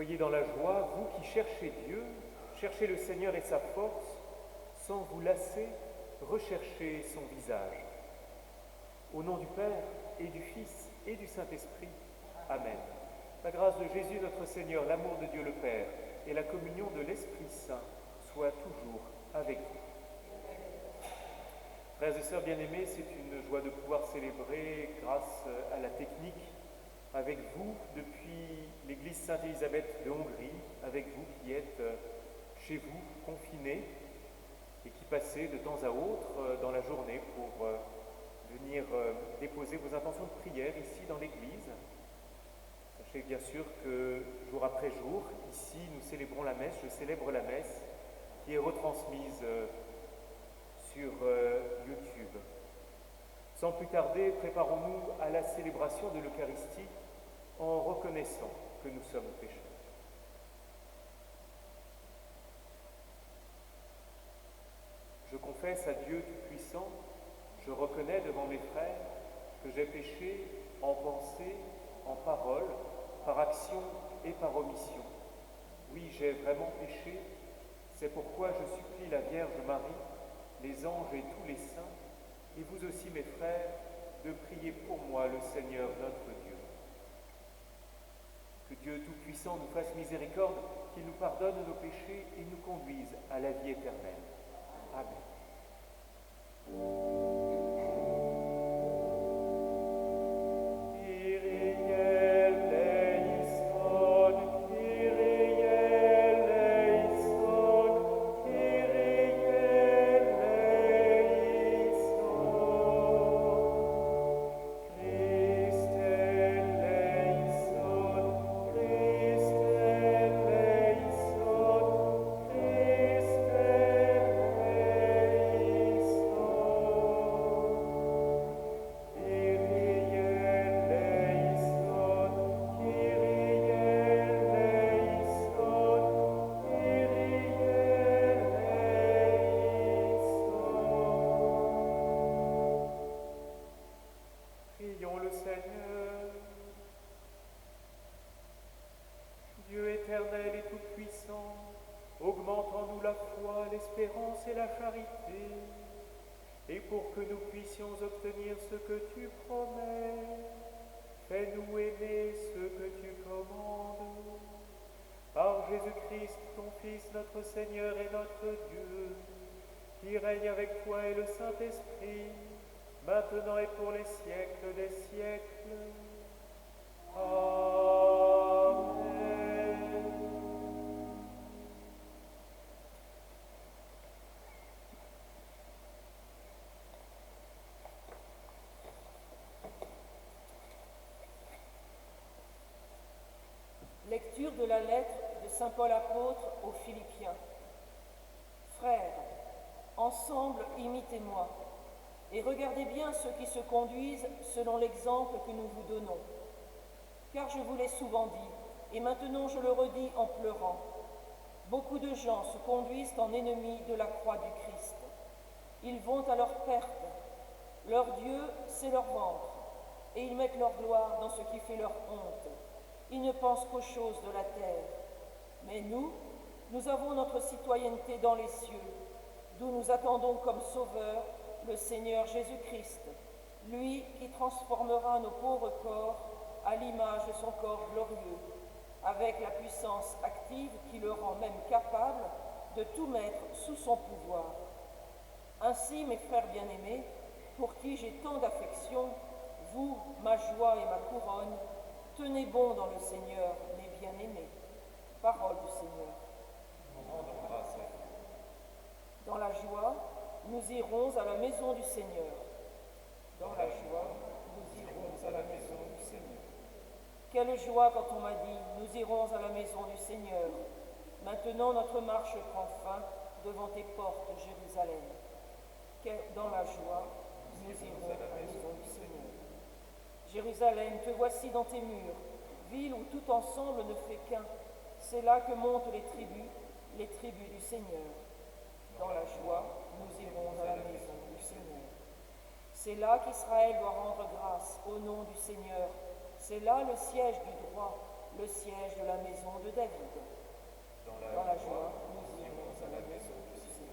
Soyez dans la joie, vous qui cherchez Dieu, cherchez le Seigneur et sa force, sans vous lasser, recherchez son visage. Au nom du Père et du Fils et du Saint-Esprit. Amen. La grâce de Jésus notre Seigneur, l'amour de Dieu le Père et la communion de l'Esprit Saint soient toujours avec vous. Frères et sœurs bien-aimés, c'est une joie de pouvoir célébrer grâce à la technique avec vous depuis l'église Sainte-Élisabeth de Hongrie, avec vous qui êtes chez vous, confinés, et qui passez de temps à autre dans la journée pour venir déposer vos intentions de prière ici dans l'église. Sachez bien sûr que jour après jour, ici nous célébrons la messe, je célèbre la messe, qui est retransmise sur YouTube. Sans plus tarder, préparons-nous à la célébration de l'Eucharistie en reconnaissant que nous sommes pécheurs. Je confesse à Dieu Tout-Puissant, je reconnais devant mes frères que j'ai péché en pensée, en parole, par action et par omission. Oui, j'ai vraiment péché, c'est pourquoi je supplie la Vierge Marie, les anges et tous les saints, et vous aussi mes frères, de prier pour moi le Seigneur notre Dieu. Que Dieu Tout-Puissant nous fasse miséricorde, qu'il nous pardonne nos péchés et nous conduise à la vie éternelle. Amen. L'espérance et la charité, et pour que nous puissions obtenir ce que tu promets, fais-nous aimer ce que tu commandes. Par Jésus-Christ, ton Fils, notre Seigneur et notre Dieu, qui règne avec toi et le Saint-Esprit, maintenant et pour les siècles des siècles. Amen. Lecture de la lettre de saint Paul apôtre aux Philippiens. Frères, ensemble imitez-moi, et regardez bien ceux qui se conduisent selon l'exemple que nous vous donnons. Car je vous l'ai souvent dit, et maintenant je le redis en pleurant, beaucoup de gens se conduisent en ennemis de la croix du Christ. Ils vont à leur perte. Leur Dieu, c'est leur ventre, et ils mettent leur gloire dans ce qui fait leur honte. Ils ne pensent qu'aux choses de la terre. Mais nous avons notre citoyenneté dans les cieux, d'où nous attendons comme sauveur le Seigneur Jésus-Christ, lui qui transformera nos pauvres corps à l'image de son corps glorieux, avec la puissance active qui le rend même capable de tout mettre sous son pouvoir. Ainsi, mes frères bien-aimés, pour qui j'ai tant d'affection, vous, ma joie et ma couronne, tenez bon dans le Seigneur, mes bien-aimés. Parole du Seigneur. Nous rendons grâce à Dieu. Dans la joie, nous irons à la maison du Seigneur. Dans la joie, nous irons à la maison du Seigneur. Quelle joie quand on m'a dit, nous irons à la maison du Seigneur. Maintenant notre marche prend fin devant tes portes, Jérusalem. Dans la joie, nous irons à la maison du Seigneur. Jérusalem, te voici dans tes murs, ville où tout ensemble ne fait qu'un. C'est là que montent les tribus du Seigneur. Dans la joie, nous irons à la maison du Seigneur. C'est là qu'Israël doit rendre grâce au nom du Seigneur. C'est là le siège du droit, le siège de la maison de David. Dans Dans la joie, nous irons à la maison du Seigneur.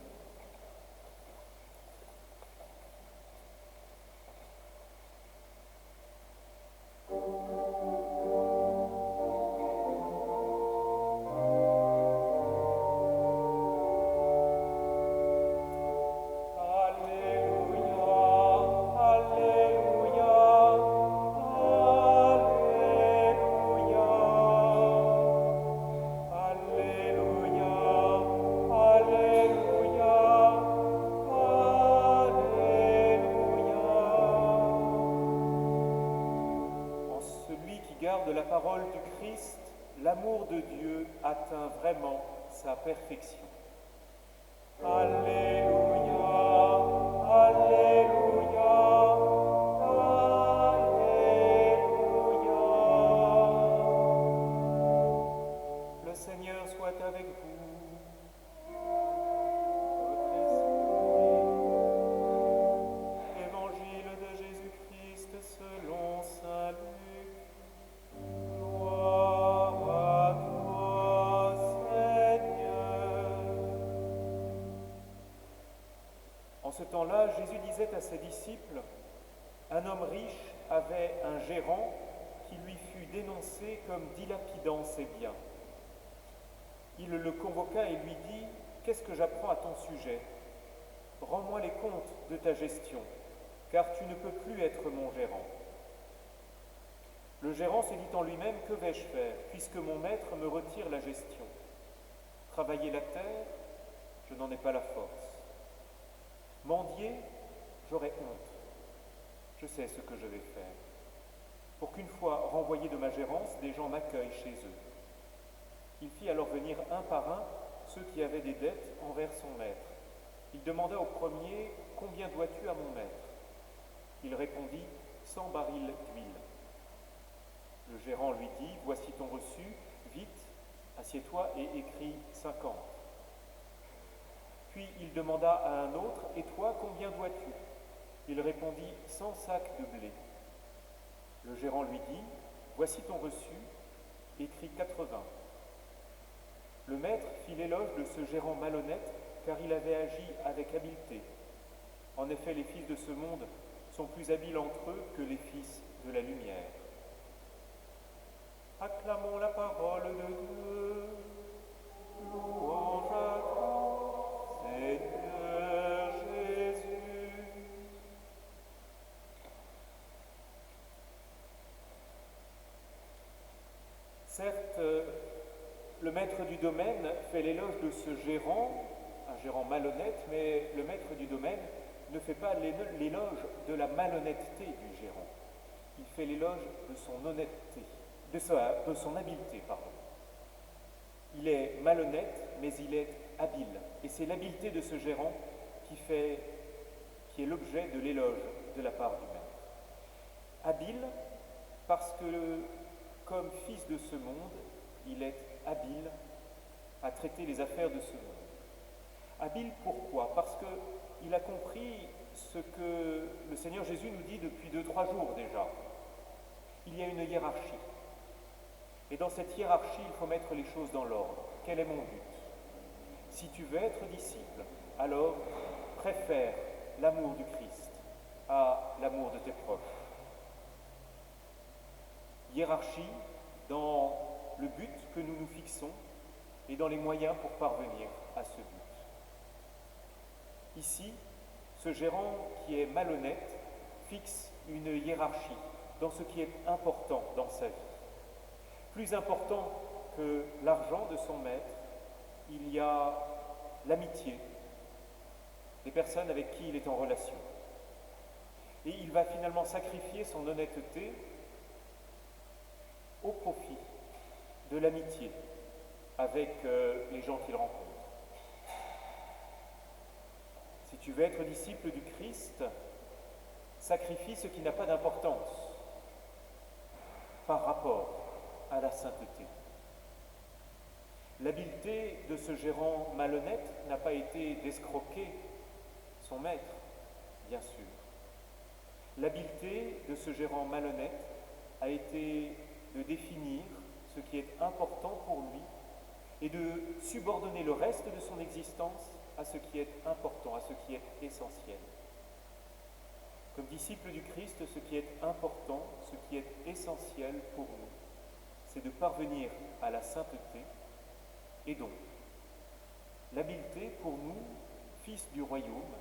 La parole du Christ, l'amour de Dieu atteint vraiment sa perfection. Alléluia, Alléluia, Alléluia. Le Seigneur soit avec vous. Votre esprit. Évangile de Jésus-Christ selon saint Luc. En ce temps-là, Jésus disait à ses disciples, « Un homme riche avait un gérant qui lui fut dénoncé comme dilapidant ses biens. Il le convoqua et lui dit, « Qu'est-ce que j'apprends à ton sujet? Rends-moi les comptes de ta gestion, car tu ne peux plus être mon gérant. » Le gérant se dit en lui-même, « Que vais-je faire, puisque mon maître me retire la gestion? Travailler la terre, je n'en ai pas la force. Mendier, j'aurai honte. Je sais ce que je vais faire. Pour qu'une fois renvoyé de ma gérance, des gens m'accueillent chez eux. » Il fit alors venir un par un ceux qui avaient des dettes envers son maître. Il demanda au premier, « Combien dois-tu à mon maître ?» Il répondit, « 100 barils d'huile. » Le gérant lui dit, « Voici ton reçu, vite, assieds-toi et écris 50. » Puis il demanda à un autre, « Et toi, combien dois-tu » Il répondit, « 100 sacs de blé. » Le gérant lui dit, « Voici ton reçu, écris 80. » Le maître fit l'éloge de ce gérant malhonnête, car il avait agi avec habileté. En effet, les fils de ce monde sont plus habiles entre eux que les fils de la lumière. Acclamons la parole de Dieu. Louange à toi, Seigneur Jésus. Certes, le maître du domaine fait l'éloge de ce gérant, un gérant malhonnête, mais le maître du domaine ne fait pas l'éloge de la malhonnêteté du gérant. Il fait l'éloge de son honnêteté, de son habileté, pardon. Il est malhonnête, mais il est habile. Et c'est l'habileté de ce gérant qui est l'objet de l'éloge de la part du maître. Habile parce que, comme fils de ce monde, il est habile à traiter les affaires de ce monde. Habile pourquoi? Parce qu'il a compris ce que le Seigneur Jésus nous dit depuis 2-3 jours déjà. Il y a une hiérarchie. Et dans cette hiérarchie, il faut mettre les choses dans l'ordre. Quel est mon but? Si tu veux être disciple, alors préfère l'amour du Christ à l'amour de tes proches. Hiérarchie dans le but que nous nous fixons et dans les moyens pour parvenir à ce but. Ici, ce gérant qui est malhonnête fixe une hiérarchie dans ce qui est important dans sa vie. Plus important que l'argent de son maître, il y a l'amitié des personnes avec qui il est en relation. Et il va finalement sacrifier son honnêteté au profit de l'amitié avec les gens qu'il rencontre. Si tu veux être disciple du Christ, sacrifie ce qui n'a pas d'importance par rapport à la sainteté. L'habileté de ce gérant malhonnête n'a pas été d'escroquer son maître, bien sûr. L'habileté de ce gérant malhonnête a été de définir ce qui et de subordonner le reste de son existence à ce qui est important, à ce qui est essentiel. Comme disciples du Christ, ce qui est important, ce qui est essentiel pour nous, c'est de parvenir à la sainteté et donc l'habileté pour nous, fils du royaume,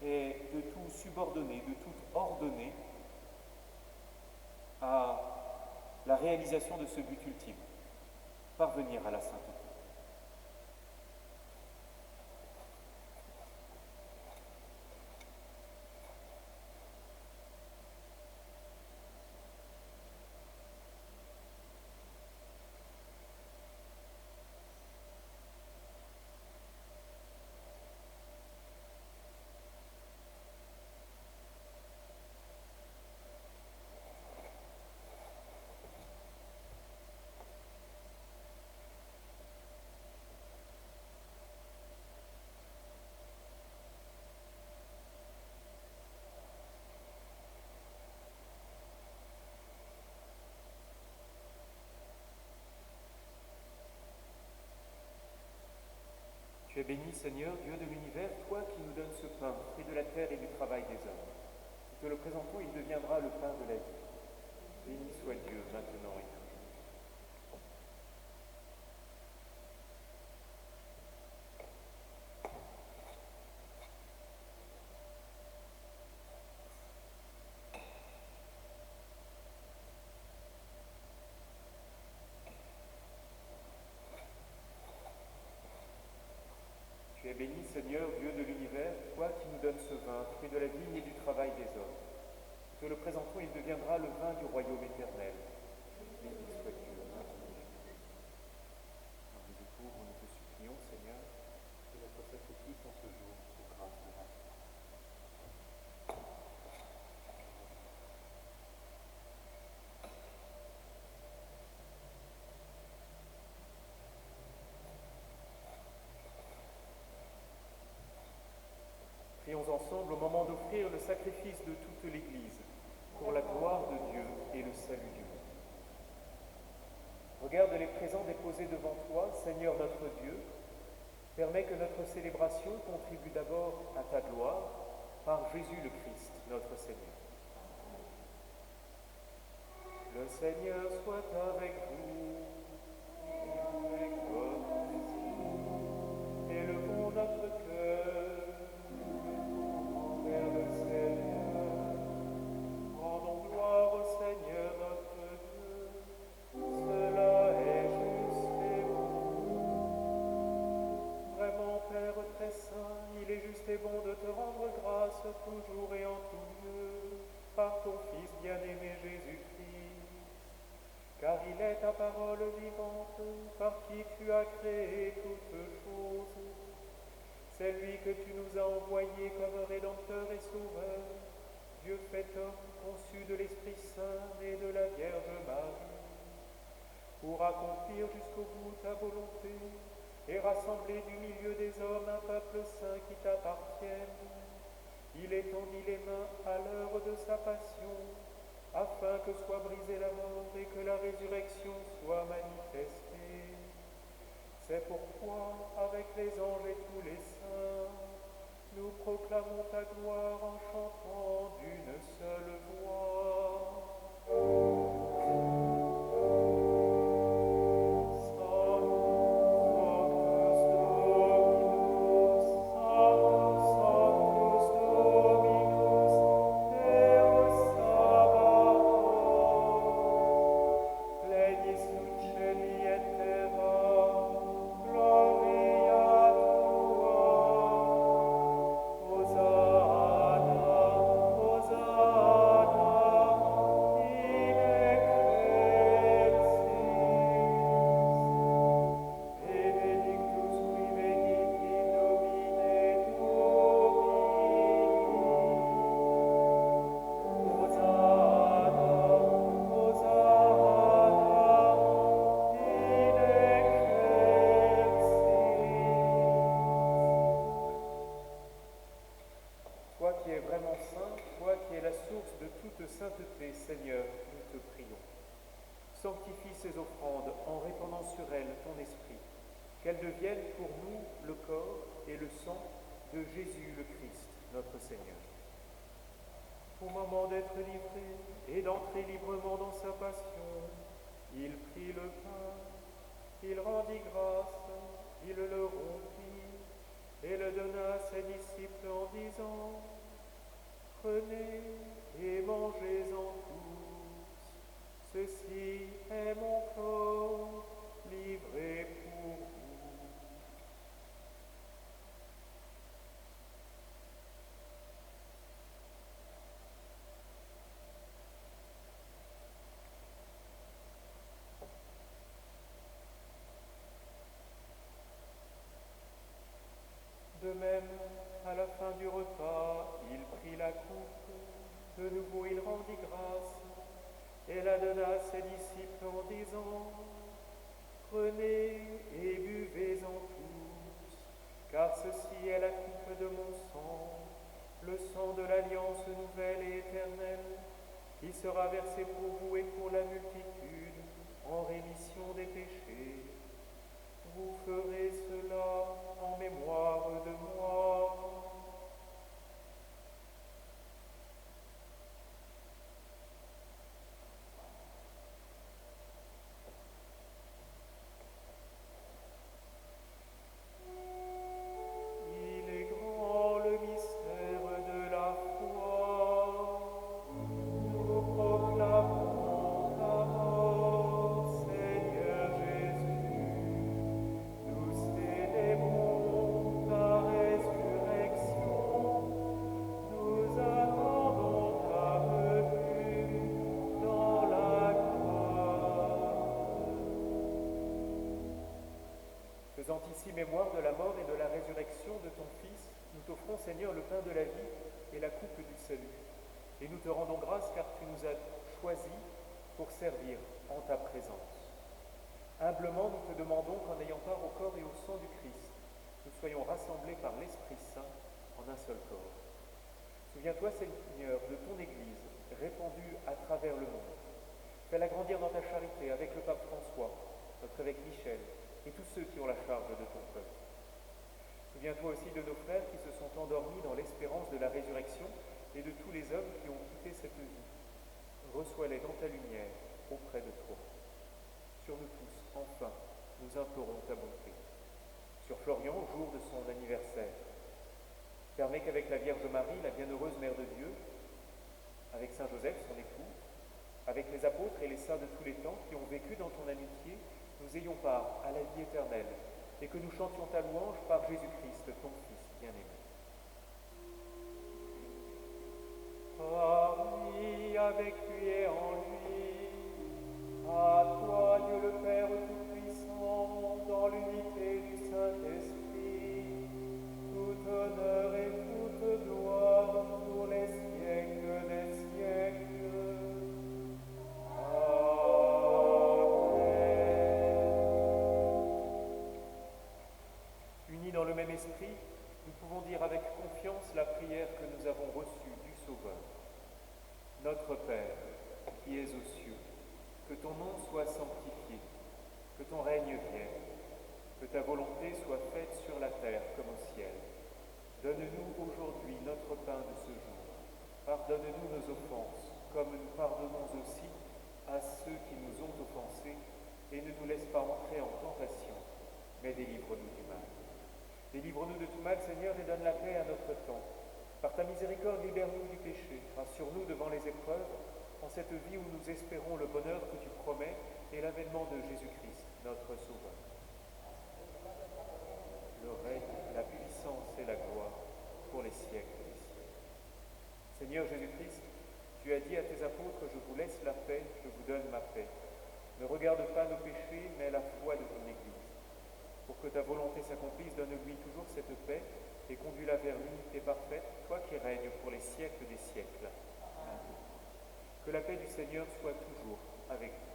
est de tout subordonner, de tout ordonner à la réalisation de ce but ultime, parvenir à la sainteté. Tu es béni, Seigneur, Dieu de l'univers, toi qui nous donnes ce pain, fruit de la terre et du travail des hommes. Nous te le présentons, il deviendra le pain de la vie. Béni soit Dieu, maintenant et toujours. Tu es béni, Seigneur, Dieu de l'univers, toi qui nous donnes ce vin, fruit de la vigne et du travail des hommes. Nous te le présentons, il deviendra le vin du royaume éternel. Béni soit Dieu, maintenant et toujours. Dans les pauvres, nous te supplions, Seigneur, que notre sacrifice en ce jour soit grâce devant toi. Prions ensemble au moment d'offrir le sacrifice de toute l'Église pour la gloire de Dieu et le salut du monde. Regarde les présents déposés devant toi, Seigneur notre Dieu. Permets que notre célébration contribue d'abord à ta gloire par Jésus le Christ, notre Seigneur. Le Seigneur soit avec vous et avec votre esprit. Élevons notre cœur vers le Seigneur. Rendons gloire au Seigneur notre Dieu. Cela est juste et bon. Vraiment, Père très saint, il est juste et bon de te rendre grâce toujours et en tout lieu par ton Fils bien-aimé Jésus-Christ. Car il est ta parole vivante, par qui tu as créé toutes choses. C'est lui que tu nous as envoyé comme Rédempteur et Sauveur, Dieu fait homme, conçu de l'Esprit Saint et de la Vierge Marie, pour accomplir jusqu'au bout ta volonté et rassembler du milieu des hommes un peuple saint qui t'appartienne. Il étendit les mains à l'heure de sa passion, afin que soit brisée la mort et que la résurrection soit manifestée. C'est pourquoi, avec les anges et tous les saints, nous proclamons ta gloire en chantant d'une seule voix. Sainteté, Seigneur, nous te prions. Sanctifie ces offrandes en répandant sur elles ton esprit, qu'elles deviennent pour nous le corps et le sang de Jésus le Christ, notre Seigneur. Au moment d'être livré et d'entrer librement dans sa passion, il prit le pain, il rendit grâce, il le rompit et le donna à ses disciples en disant: Prenez et mangez-en tous, ceci est mon corps livré pour vous. De même, à la fin du repas, il prit la coupe, de nouveau il rendit grâce, et la donna à ses disciples en disant: Prenez et buvez-en tous, car ceci est la coupe de mon sang, le sang de l'alliance nouvelle et éternelle, qui sera versé pour vous et pour la multitude, en rémission des péchés. Vous ferez cela en mémoire de moi. Il est grand le mystère de la foi. Nous proclamons ta mort, Seigneur Jésus. Nous célébrons ta résurrection. Nous attendons ta venue dans la gloire. Faisant ici mémoire de la mort et de la résurrection de ton Fils, nous t'offrons, Seigneur, le pain de la vie et la coupe du salut. Et nous te rendons grâce car tu nous as choisis pour servir en ta présence. Humblement, nous te demandons qu'en ayant part au corps et au sang du Christ, nous soyons rassemblés par l'Esprit Saint en un seul corps. Souviens-toi, Seigneur, de ton Église répandue à travers le monde. Fais-la grandir dans ta charité avec le pape François, notre évêque Michel, et tous ceux qui ont la charge de ton peuple. Souviens-toi aussi de nos frères qui se sont endormis dans l'espérance de la résurrection et de tous les hommes qui ont quitté cette vie. Reçois-les dans ta lumière auprès de toi. Sur nous tous, enfin, nous implorons ta bonté. Sur Florian, au jour de son anniversaire, permets qu'avec la Vierge Marie, la bienheureuse Mère de Dieu, avec Saint Joseph, son époux, avec les apôtres et les saints de tous les temps qui ont vécu dans ton amitié, nous ayons part à la vie éternelle et que nous chantions ta louange par Jésus-Christ, ton Fils bien-aimé. Par lui, avec lui et en lui, à toi, Dieu le Père Tout-Puissant, dans l'unité du Saint-Esprit, tout honneur et toute gloire pour les siècles des siècles. Unis dans le même esprit, nous pouvons dire avec confiance la prière que nous avons reçue du Sauveur. Notre Père, qui es aux cieux, que ton nom soit sanctifié, que ton règne vienne, que ta volonté soit faite sur la terre comme au ciel. Donne-nous aujourd'hui notre pain de ce jour. Pardonne-nous nos offenses, comme nous pardonnons aussi à ceux qui nous ont offensés, et ne nous laisse pas entrer en tentation, mais délivre-nous du mal. Délivre-nous de tout mal, Seigneur, et donne la paix à notre temps. Par ta miséricorde, libère-nous du péché. Rassure-nous devant les épreuves, en cette vie où nous espérons le bonheur que tu promets et l'avènement de Jésus-Christ, notre Sauveur. Le règne, la puissance et la gloire pour les siècles des siècles. Seigneur Jésus-Christ, tu as dit à tes apôtres, je vous laisse la paix, je vous donne ma paix. Ne regarde pas nos péchés, mais la foi de ton Église. Pour que ta volonté s'accomplisse, donne-lui toujours cette paix et conduis-la vers l'unité parfaite, toi qui règnes pour les siècles des siècles. Amen. Que la paix du Seigneur soit toujours avec vous.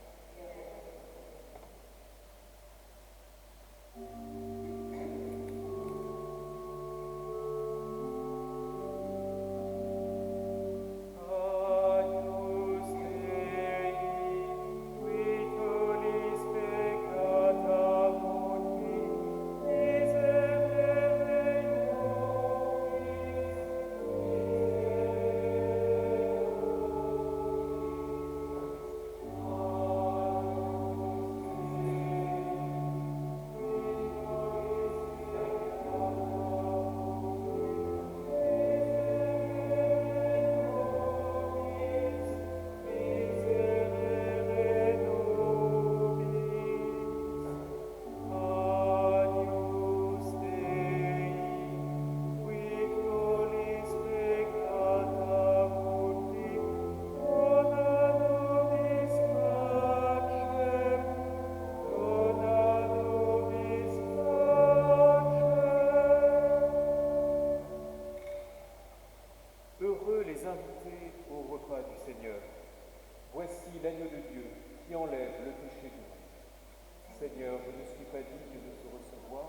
qui enlève le péché du monde. Seigneur, je ne suis pas digne de te recevoir,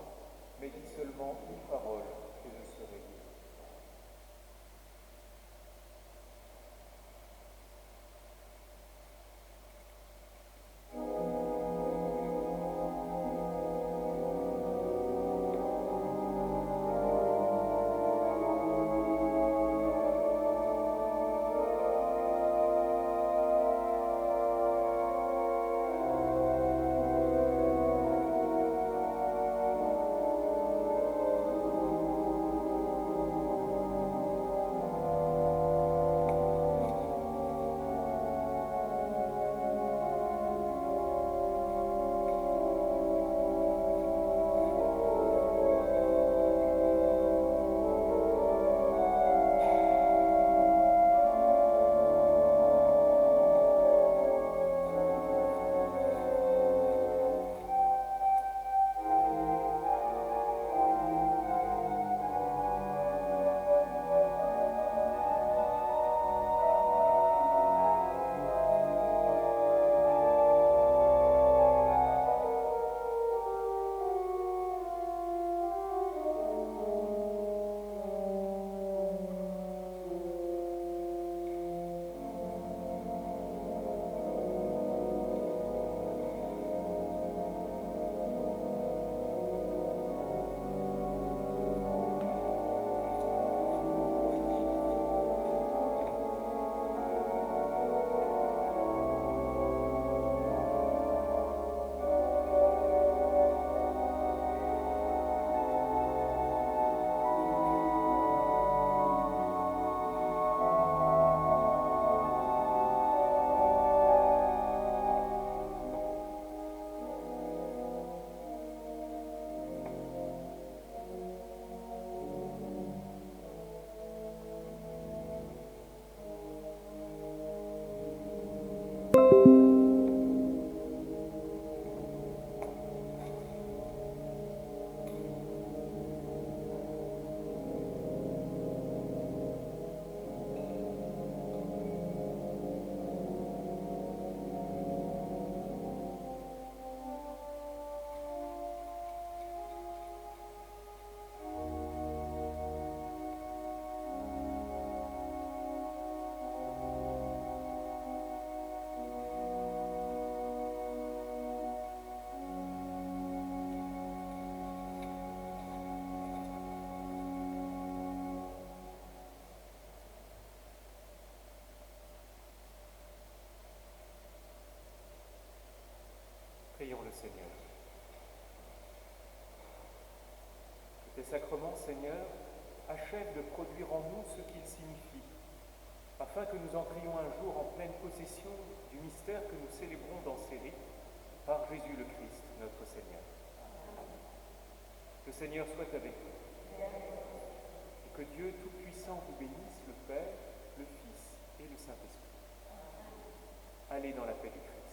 mais dis seulement une parole et je serai guéri. Prions le Seigneur. Que tes sacrements, Seigneur, achèvent de produire en nous ce qu'ils signifient, afin que nous entrions un jour en pleine possession du mystère que nous célébrons dans ces rites, par Jésus le Christ, notre Seigneur. Que le Seigneur soit avec vous, et que Dieu Tout-Puissant vous bénisse, le Père, le Fils et le Saint-Esprit. Allez dans la paix du Christ.